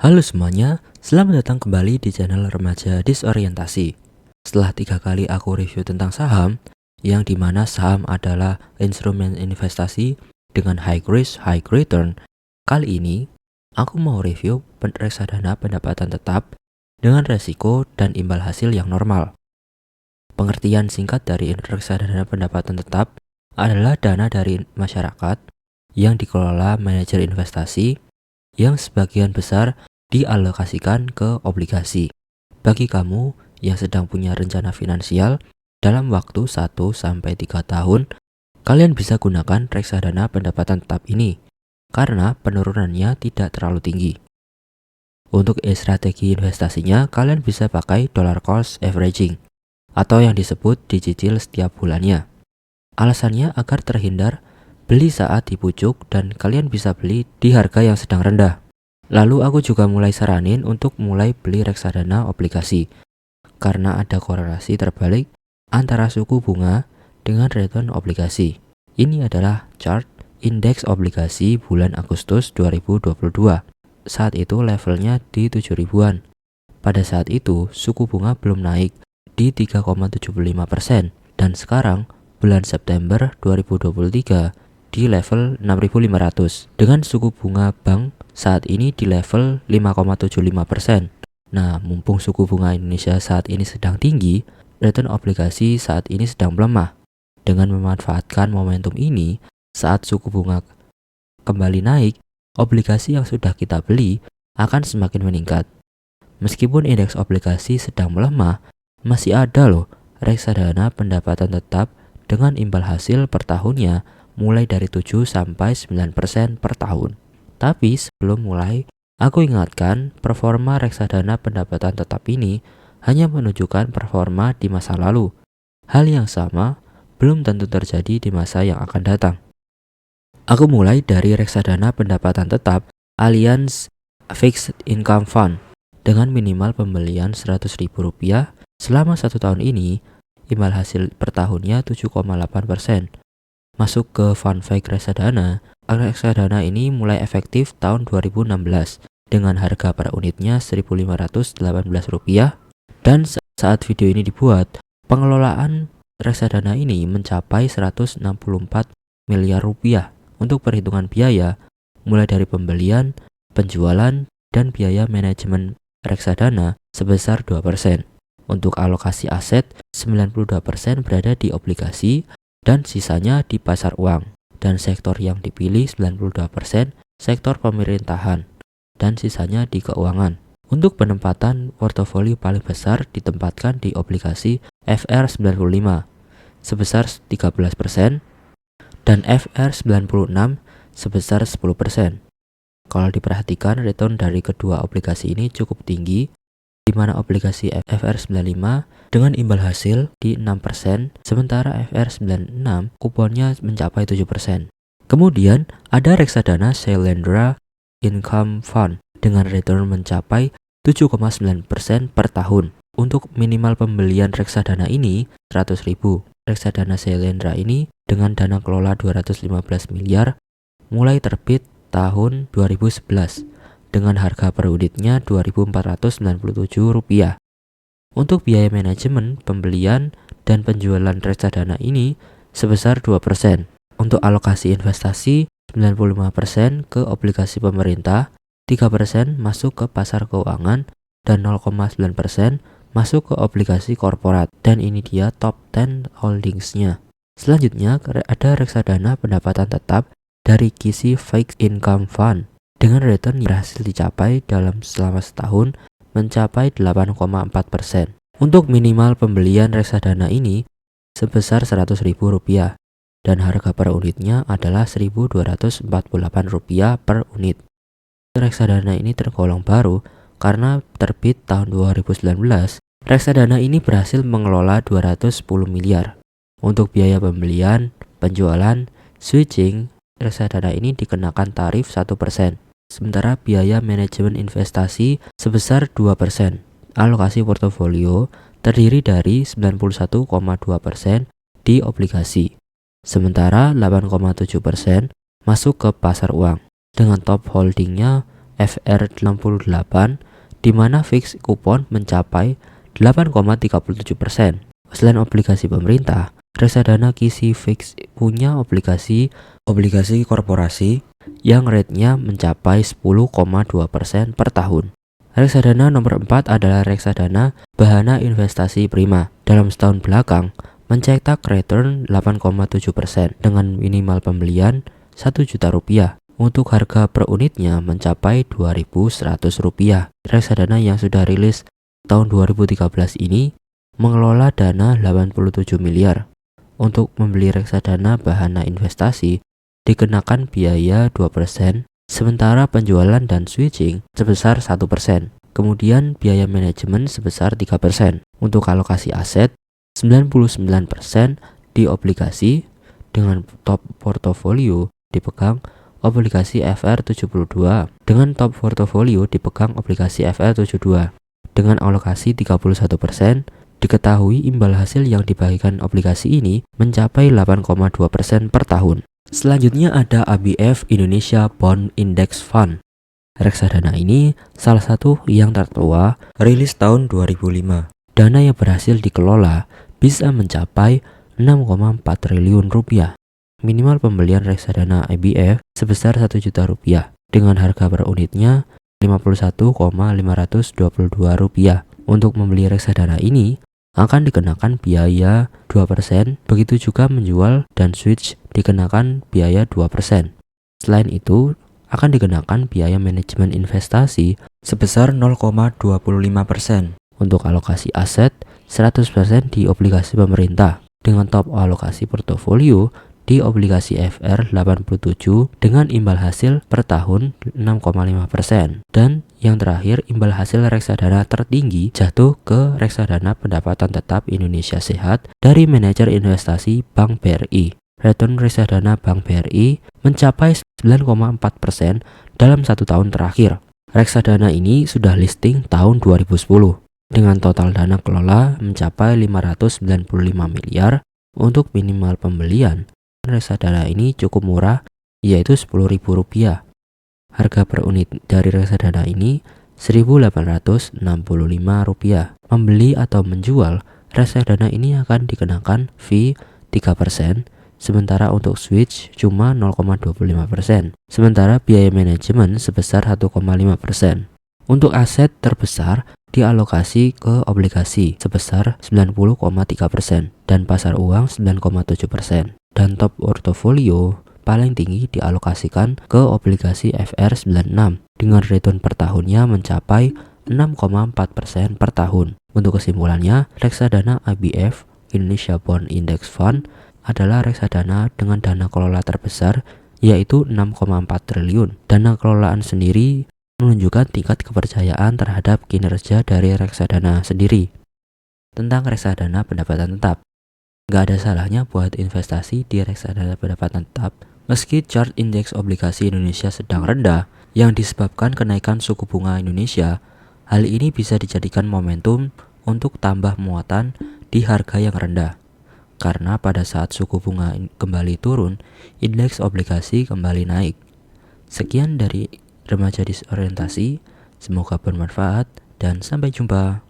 Halo semuanya, selamat datang kembali di channel Remaja Disorientasi. Setelah 3 kali aku review tentang saham, yang dimana saham adalah instrumen investasi dengan high risk, high return, kali ini aku mau review reksadana pendapatan tetap dengan resiko dan imbal hasil yang normal. Pengertian singkat dari reksadana pendapatan tetap adalah dana dari masyarakat yang dikelola manajer investasi yang sebagian besar dialokasikan ke obligasi. Bagi kamu yang sedang punya rencana finansial dalam waktu 1-3 tahun, kalian bisa gunakan reksadana pendapatan tetap ini karena penurunannya tidak terlalu tinggi. Untuk strategi investasinya, kalian bisa pakai dollar cost averaging atau yang disebut dicicil setiap bulannya. Alasannya agar terhindar beli saat di pucuk dan kalian bisa beli di harga yang sedang rendah. Lalu aku juga mulai saranin untuk mulai beli reksadana obligasi karena ada korelasi terbalik antara suku bunga dengan return obligasi. Ini adalah chart indeks obligasi bulan Agustus 2022. Saat itu levelnya di 7 ribuan. Pada saat itu suku bunga belum naik di 3,75% dan sekarang bulan September 2023 di level 6.500 dengan suku bunga bank saat ini di level 5,75%. Nah, mumpung suku bunga Indonesia saat ini sedang tinggi, return obligasi saat ini sedang melemah. Dengan memanfaatkan momentum ini, saat suku bunga kembali naik, obligasi yang sudah kita beli akan semakin meningkat. Meskipun indeks obligasi sedang melemah, masih ada loh reksadana pendapatan tetap dengan imbal hasil per tahunnya mulai dari 7-9% per tahun. Tapi sebelum mulai, aku ingatkan performa reksadana pendapatan tetap ini hanya menunjukkan performa di masa lalu. Hal yang sama belum tentu terjadi di masa yang akan datang. Aku mulai dari reksadana pendapatan tetap Allianz Fixed Income Fund dengan minimal pembelian Rp100.000 selama 1 tahun ini, imbal hasil per tahunnya 7,8%. Masuk ke fun fact reksadana ini mulai efektif tahun 2016 dengan harga per unitnya Rp1.518 dan saat video ini dibuat, pengelolaan reksadana ini mencapai Rp164 miliar untuk perhitungan biaya mulai dari pembelian, penjualan, dan biaya manajemen reksadana sebesar 2%. Untuk alokasi aset, 92% berada di obligasi dan sisanya di pasar uang. Dan sektor yang dipilih 92% sektor pemerintahan dan sisanya di keuangan. Untuk penempatan, portofolio paling besar ditempatkan di obligasi FR95 sebesar 13% dan FR96 sebesar 10%. Kalau diperhatikan, return dari kedua obligasi ini cukup tinggi, di mana obligasi FR95 dengan imbal hasil di 6%, sementara FR96 kuponnya mencapai 7%. Kemudian ada reksadana Shalendra Income Fund dengan return mencapai 7,9% per tahun. Untuk minimal pembelian reksadana ini 100.000. Reksadana Shalendra ini dengan dana kelola 215 miliar mulai terbit tahun 2011. Dengan harga per unitnya Rp2.497. Untuk biaya manajemen, pembelian, dan penjualan reksadana ini sebesar 2%. Untuk alokasi investasi, 95% ke obligasi pemerintah, 3% masuk ke pasar keuangan, dan 0,9% masuk ke obligasi korporat. Dan ini dia top 10 holdingsnya. Selanjutnya ada reksadana pendapatan tetap dari KISI Fixed Income Fund dengan return yang berhasil dicapai dalam selama setahun mencapai 8,4%. Untuk minimal pembelian reksadana ini sebesar Rp100.000 dan harga per unitnya adalah Rp1.248 per unit. Reksadana ini tergolong baru karena terbit tahun 2019. Reksadana ini berhasil mengelola 210 miliar. Untuk biaya pembelian, penjualan, switching, reksadana ini dikenakan tarif 1%. Sementara biaya manajemen investasi sebesar 2%. Alokasi portofolio terdiri dari 91,2% di obligasi, sementara 8,7% masuk ke pasar uang. Dengan top holdingnya FR68, di mana fix kupon mencapai 8,37%. Selain obligasi pemerintah, reksadana KISI Fix punya obligasi korporasi yang rate-nya mencapai 10,2% per tahun. Reksadana nomor 4 adalah reksadana Bahana Investasi Prima. Dalam setahun belakang, mencetak return 8,7% dengan minimal pembelian 1 juta rupiah. Untuk harga per unitnya mencapai Rp2.100. Reksadana yang sudah rilis tahun 2013 ini mengelola dana 87 miliar. Untuk membeli reksadana Bahana Investasi dikenakan biaya 2%, sementara penjualan dan switching sebesar 1%. Kemudian biaya manajemen sebesar 3%. Untuk alokasi aset, 99% di obligasi dengan top portofolio dipegang obligasi FR72, dengan top portofolio dipegang obligasi FR72. Dengan alokasi 31%, diketahui imbal hasil yang dibagikan obligasi ini mencapai 8,2% per tahun. Selanjutnya ada ABF Indonesia Bond Index Fund. Reksadana ini salah satu yang tertua, rilis tahun 2005. Dana yang berhasil dikelola bisa mencapai 6,4 triliun rupiah. Minimal pembelian reksadana ABF sebesar 1 juta rupiah dengan harga per unitnya Rp51,522. Untuk membeli reksadana ini akan dikenakan biaya 2%, begitu juga menjual dan switch dikenakan biaya 2%. Selain itu, akan dikenakan biaya manajemen investasi sebesar 0,25%. Untuk alokasi aset, 100% di obligasi pemerintah, dengan top alokasi portofolio di obligasi FR87 dengan imbal hasil per tahun 6,5%. Dan yang terakhir, imbal hasil reksadana tertinggi jatuh ke reksadana pendapatan tetap Indonesia Sehat dari manajer investasi Bank BRI. Return reksadana Bank BRI mencapai 9,4% dalam 1 tahun terakhir. Reksadana ini sudah listing tahun 2010 dengan total dana kelola mencapai 595 miliar. Untuk minimal pembelian reksadana ini cukup murah, yaitu Rp10.000. Harga per unit dari reksadana ini Rp1.865. Membeli atau menjual reksadana ini akan dikenakan fee 3%, sementara untuk switch cuma 0,25%, sementara biaya manajemen sebesar 1,5%. Untuk aset terbesar dialokasi ke obligasi sebesar 90,3% dan pasar uang 9,7%. Dan top portofolio paling tinggi dialokasikan ke obligasi FR96 dengan return per tahunnya mencapai 6,4% per tahun. Untuk kesimpulannya, reksadana ABF Indonesia Bond Index Fund adalah reksadana dengan dana kelola terbesar, yaitu 6,4 triliun. Dana kelolaan sendiri menunjukkan tingkat kepercayaan terhadap kinerja dari reksadana sendiri. Tentang reksadana pendapatan tetap, nggak ada salahnya buat investasi di reksadana pendapatan tetap meski chart indeks obligasi Indonesia sedang rendah yang disebabkan kenaikan suku bunga Indonesia. Hal ini bisa dijadikan momentum untuk tambah muatan di harga yang rendah, karena pada saat suku bunga kembali turun, indeks obligasi kembali naik. Sekian dari Remaja Disorientasi, semoga bermanfaat dan sampai jumpa.